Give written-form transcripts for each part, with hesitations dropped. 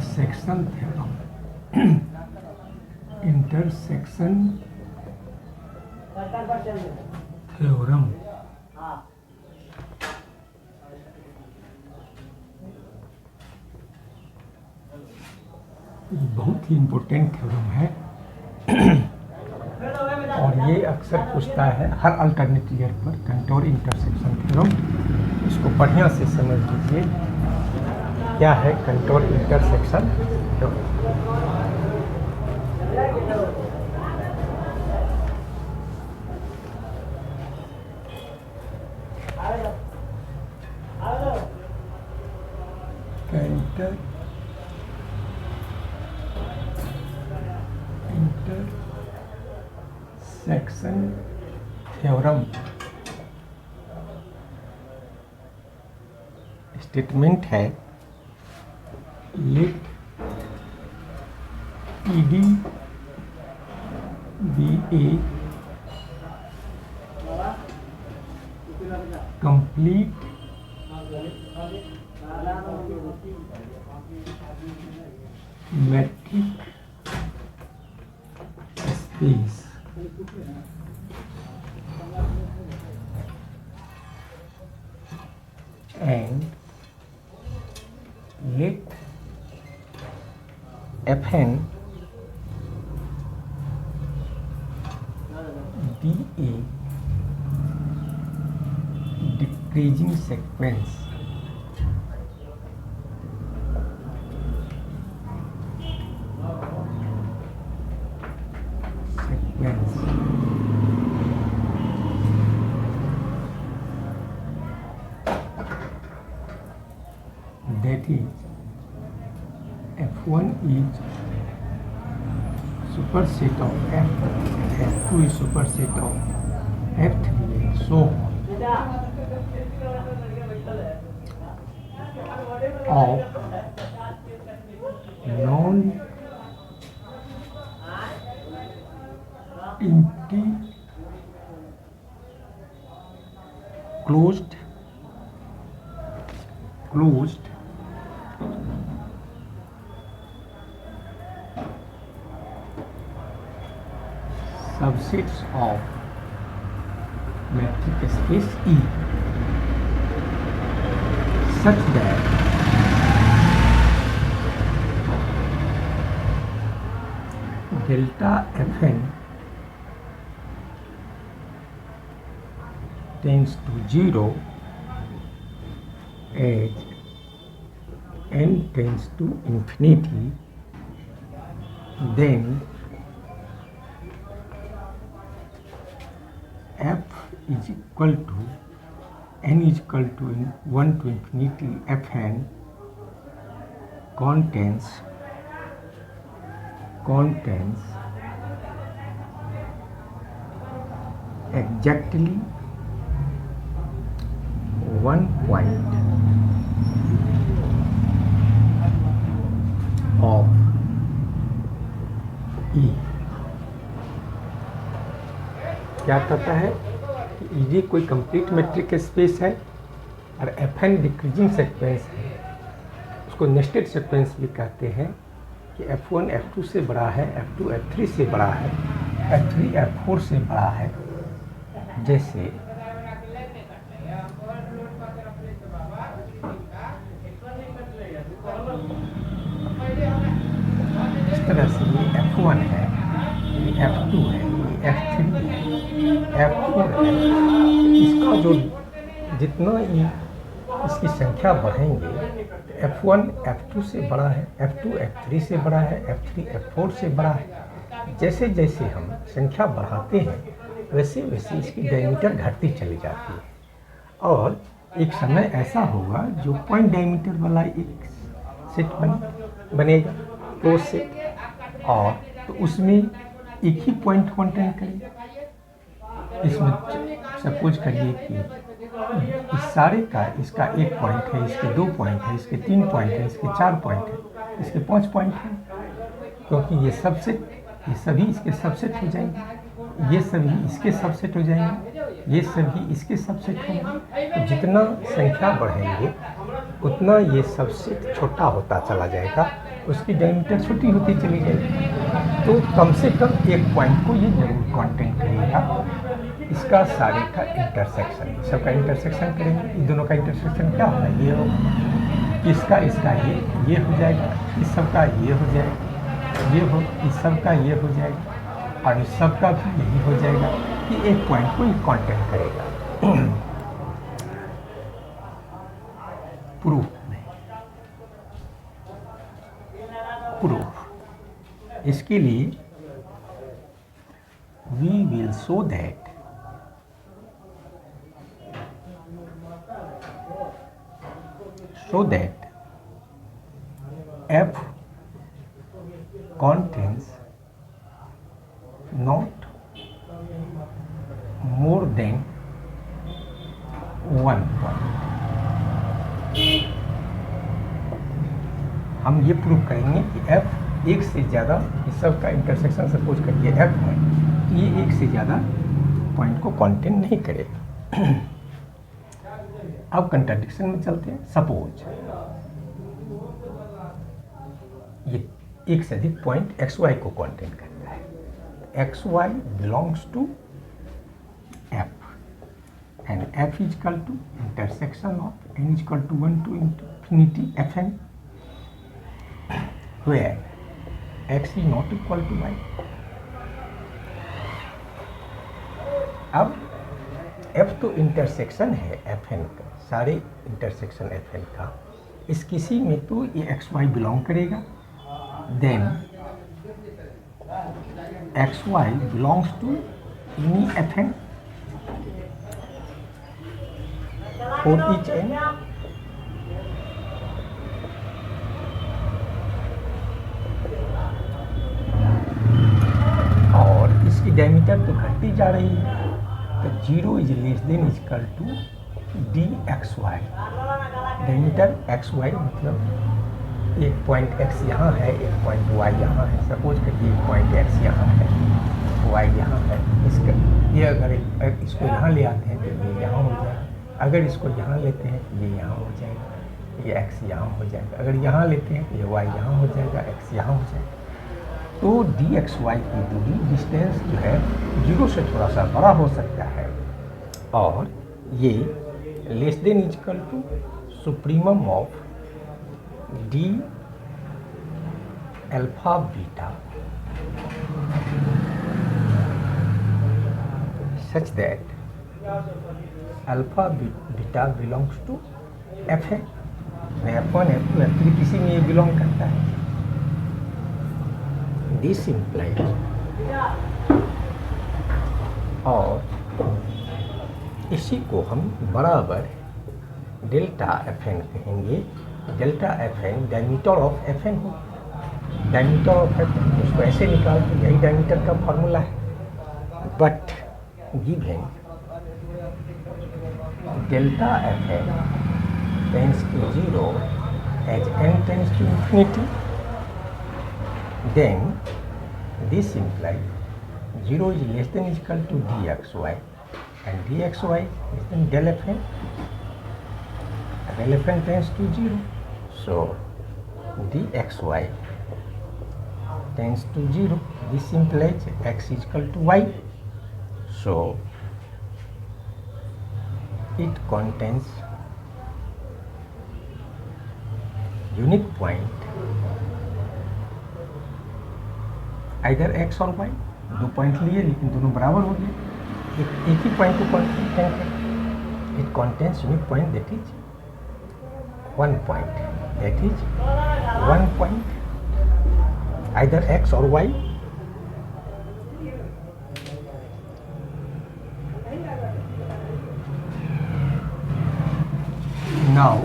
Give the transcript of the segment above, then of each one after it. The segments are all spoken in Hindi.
Intersection theorem. इंटरसेक्शन थ्योरम बहुत ही इम्पोर्टेंट थ्योरम है और ये अक्सर पूछता है हर अल्टरनेट ईयर पर, कंटोर इंटरसेक्शन थ्योरम। इसको बढ़िया से समझ लीजिए क्या है contour intersection theorem. Intersection theorem statement है late ED be a complete metric space and let Fn be a decreasing sequence that is F1 is superset of F2, F2 is superset of F3 and so on, of non-empty closed subsets of metric space E such that delta Fn tends to 0 as n tends to infinity, then f is equal to n is equal to 1 to infinity Fn contains exactly 1 point of E। क्या कहता है कि ED कोई कंप्लीट मेट्रिक स्पेस है और Fn डिक्रीजिंग सीक्वेंस है। उसको नेस्टेड सीक्वेंस भी कहते हैं कि F1 F2 से बड़ा है, F2 F3 से बड़ा है, F3 F4 से बड़ा है। जैसे इस तरह से ये F1 है, ये F2 है, ये F3 है, F4 है। इसका जो जितना ही इसकी संख्या बढ़ेंगे तो F1 F2 से बड़ा है, F2 F3 से बड़ा है, F3 F4 से बड़ा है। जैसे जैसे हम संख्या बढ़ाते हैं वैसे वैसे इसकी डायमीटर घटती चली जाती है और एक समय ऐसा होगा जो पॉइंट डायमीटर वाला एक सेट बनेगा क्लोज सेट, और तो उसमें एक ही पॉइंट कंटेन करेगा। इसमें सपोज करिए कि इस सारे का इसका 1 पॉइंट है, इसके 2 पॉइंट है, इसके 3 पॉइंट है, इसके 4 पॉइंट है, इसके 5 पॉइंट है, क्योंकि ये सभी इसके सबसेट हो जाएंगे, ये सभी इसके सबसेट हो जाएंगे, ये सभी इसके सबसेट होंगे। तो जितना संख्या बढ़ेंगे उतना ये सबसेट छोटा होता चला जाएगा उसकी डायमीटर छोटी होती चली जाएगी। तो कम से कम एक पॉइंट को ये जरूर कांटेक्ट करेगा। इसका सारे का इंटरसेक्शन, सबका इंटरसेक्शन करेंगे। इन दोनों का इंटरसेक्शन क्या होगा, ये होगा। इसका ये हो जाएगा, इस सब का ये हो जाएगा, ये हो, इस सब का ये हो जाएगा, और इस सब का भी यही हो जाएगा कि एक पॉइंट को ये कांटेक्ट करेगा। प्रूफ इसके लिए we will show that f contains not more than one point। हम ये प्रूव करेंगे कि f एक से ज़्यादा, इस सब का इंटरसेक्शन सपोज करिए f है, ये एक से ज़्यादा पॉइंट को कंटेन नहीं करेगा। अब कंट्राडिक्शन में चलते हैं। सपोज ये एक से अधिक पॉइंट एक्स वाई को कंटेन करता है, x y belongs to f and f is equal to intersection of n is equal to 1 to infinity f n, where x is not equal to y। अब f तो इंटरसेक्शन है एफ एन का, सारे इंटरसेक्शन एफ एन का, इस किसी में तो ये एक्स वाई बिलोंग करेगा। Then x y belongs to any f n for each n, और इसकी डायमीटर तो घटती जा रही है, तो 0 is less than is equal to d x y. Diameter x y मतलब एक पॉइंट एक्स यहाँ है, एक पॉइंट वाई यहाँ है। सपोज करिए एक पॉइंट एक्स यहाँ है, वाई यहाँ है। इसका ये अगर इसको यहाँ ले आते हैं तो ये यहाँ हो जाएगा, अगर इसको यहाँ लेते हैं तो ये यहाँ हो जाएगा, ये एक्स यहाँ हो जाएगा, अगर यहाँ लेते हैं तो ये वाई यहाँ हो जाएगा, एक्स यहाँ हो जाएगा। तो डी एक्स वाई की दूरी, डिस्टेंस जो है 0 से थोड़ा सा बड़ा हो सकता है, और ये less than is equal to supremum of d alpha beta such that alpha beta belongs to f है, F1 F2 F3 किसी में ये बिलोंग करता है। दिस इम्प्लाइज, और इसी को हम बराबर डेल्टा एफ एन कहेंगे। Delta f n diameter of f n हो, डायमीटर ऑफ एफ एन उसको ऐसे निकालते, यही डायमीटर का फॉर्मूला है। But given delta f n tends to 0 as n tends to infinity, then this implies 0 is less than is equal to dxy, and dxy is then del fn, del fn tends to 0, so dxy tends to 0. This implies x is equal to y, so it contains unique point either X or Y. 2 point लिए लेकिन दोनों बराबर हो गए, एक ही पॉइंट को कंटेन कर। It contains unique point that is 1 point, that is 1 point either X or Y. Now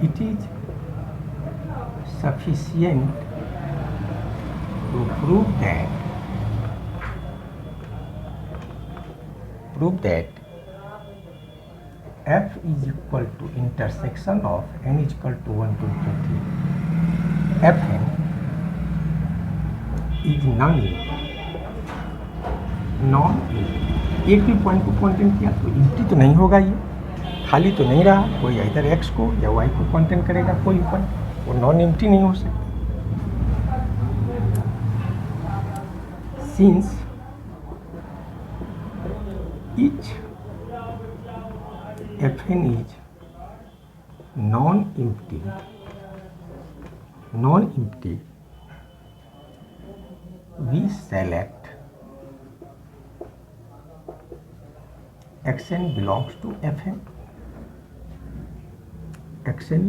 it is sufficient to prove that f is equal to intersection of n is equal to 1 to 3 fn is non-empty। एक भी पॉइंट को कंटेन किया तो एम्प्टी तो नहीं होगा ये, खाली तो नहीं रहा, कोई इधर एक्स को या वाई को कंटेन करेगा, कोई पॉइंट, वो नॉन एम्प्टी नहीं हो सकता। Since each Fn is non-empty, we select Xn belongs to Fn. Xn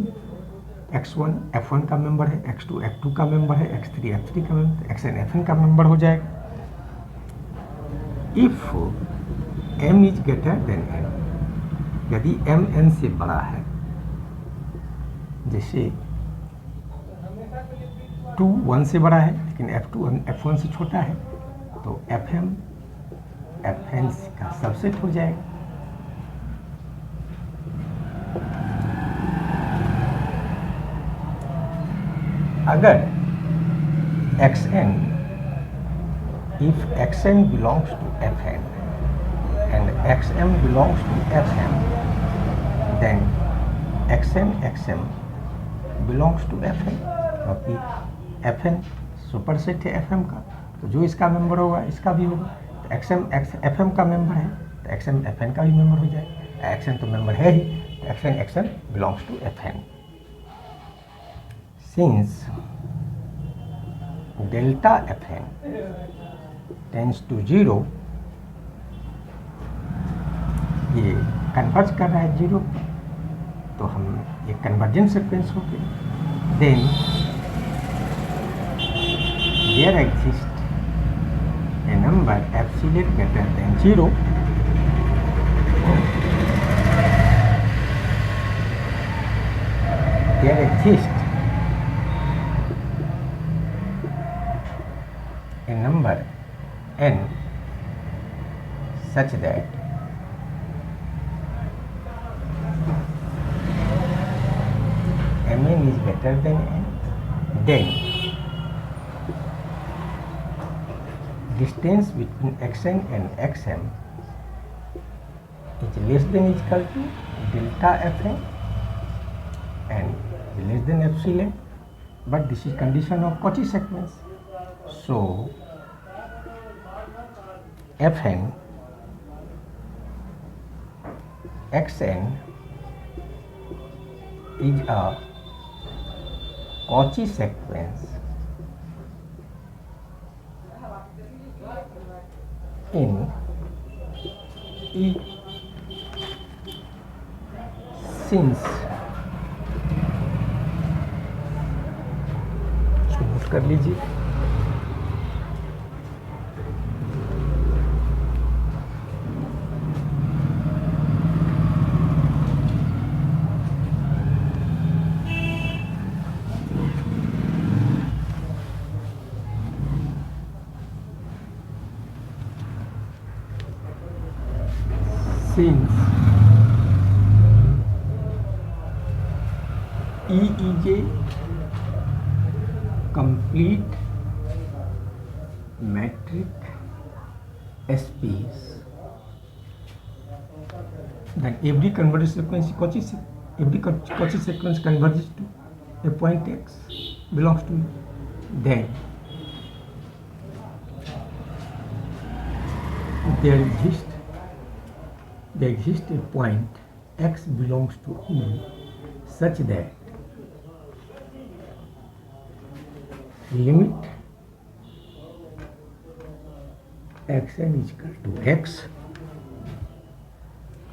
x1 F1 का मेंबर है, x2 F2 का मेंबर है, x3 F3 का मेंबर है, Xn Fn का मेंबर हो जाएगा। If m is greater than n, यदि m n से बड़ा है, जैसे 2 1 से बड़ा है लेकिन F2 F1 से छोटा है, तो Fm Fn का सबसेट हो जाएगा। अगर Xn, if Xn belongs to Fn and Xm belongs to Fm, then Xn Xm belongs to Fn, क्योंकि Fn सुपरसेट है Fm का, तो जो इसका मेंबर होगा इसका भी होगा। तो Xm Fm का मेंबर है तो Xm Fn का भी मेंबर हो जाएगा। Xn तो मेंबर है ही, तो Xn Xm belongs to Fn. Since delta Fn tends to 0, ये कन्वर्ज कर रहा है 0, तो हम ये कन्वर्जेंट सीक्वेंस हो गए। Then there exist a number epsilon greater than 0, there exist a number n such that Mn is greater than n, then distance between Xn and Xm is less than or equal to delta Fn and less than epsilon, but this is condition of Cauchy sequence. So Fn Xn is a Cauchy sequence in E, since note कर लीजिए। Since E is a complete metric space, then every convergence sequence Cauchy sequence converges to a point X belongs to E. Then there exists a point X belongs to E such that limit Xn is equal to X,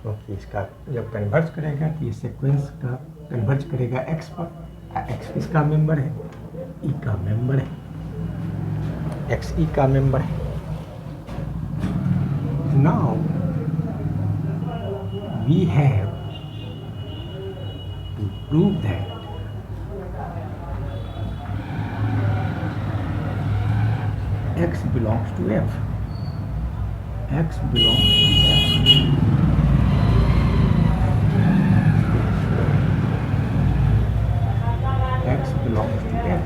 क्योंकि इसका जब कन्वर्ज करेगा तो ये सीक्वेंस का कन्वर्ज करेगा X पर, X किसका मेंबर है, E का मेंबर है, X E का मेंबर है। Now we have to prove that X belongs to F. X belongs to F. X belongs to F.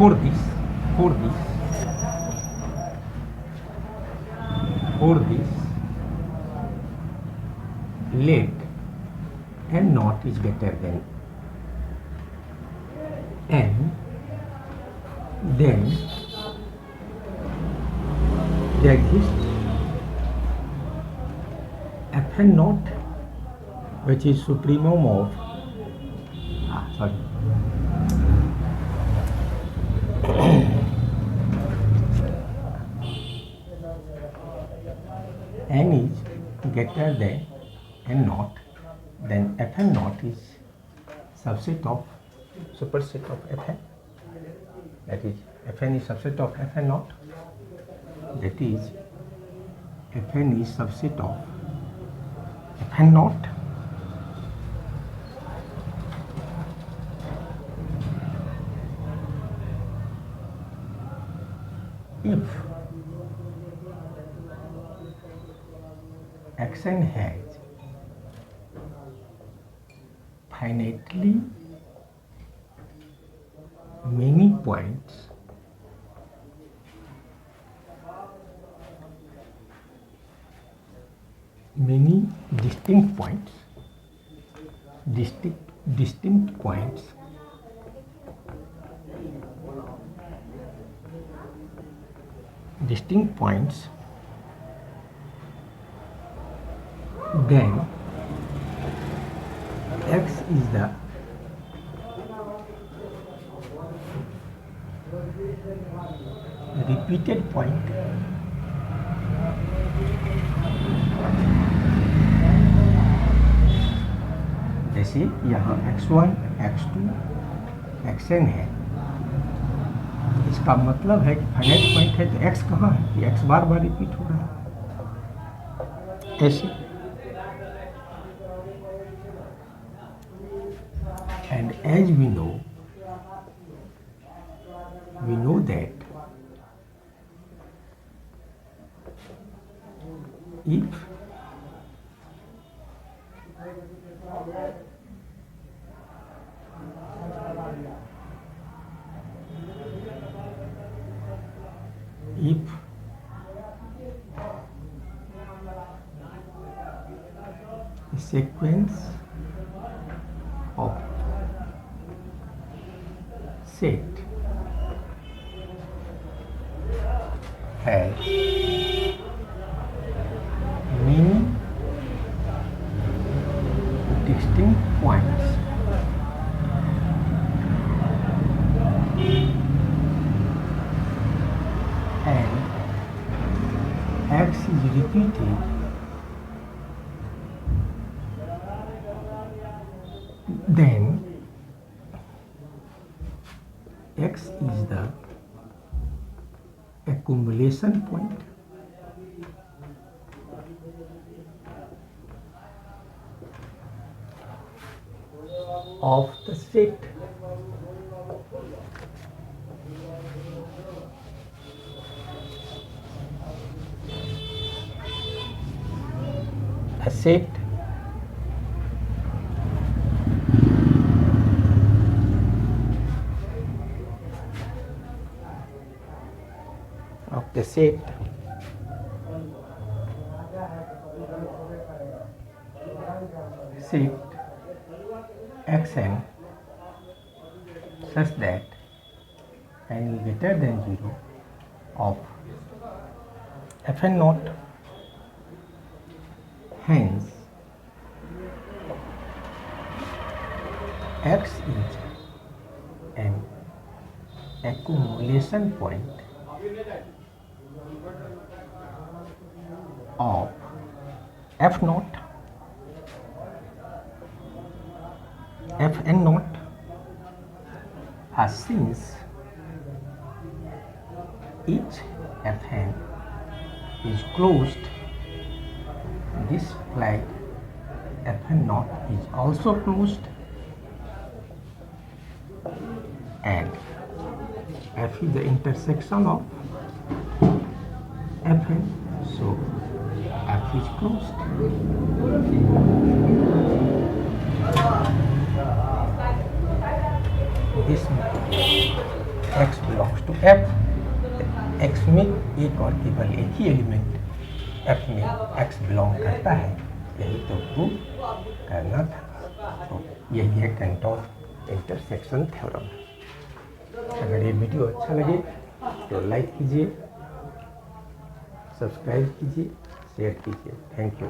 for this, for this, for this, let n naught is greater than n, then there exists fn naught, which is supremum of n is greater than n naught, then fn naught is subset of superset of fn, that is fn is subset of fn naught, that is fn is subset of fn naught. If Xn has finitely many points, many distinct points, distinct points, then X is the repeated point जैसे यहाँ x1, x2, xn है, इसका मतलब है कि फाइनाइट पॉइंट है तो x कहाँ है, कि x बार बार रिपीट हो रहा है ऐसे। And as we know that if a sequence of set has many distinct points and X is repeated, then X is the accumulation point of the set. A set of the set Xn such that n is greater than 0 of fn naught. Hence X is an accumulation point of f naught, fn naught, since each fn is closed, this flag fn naught is also closed, and f is the intersection of fn, so f is closed. This x belongs to f, x में एक और केवल एक ही एलिमेंट एफ में एक्स बिलोंग करता है, यही तो प्रूव करना था। तो यही है कैंटोन इंटरसेक्शन थ्योरम। अगर ये वीडियो अच्छा लगे तो लाइक कीजिए, सब्सक्राइब कीजिए, शेयर कीजिए। Thank you.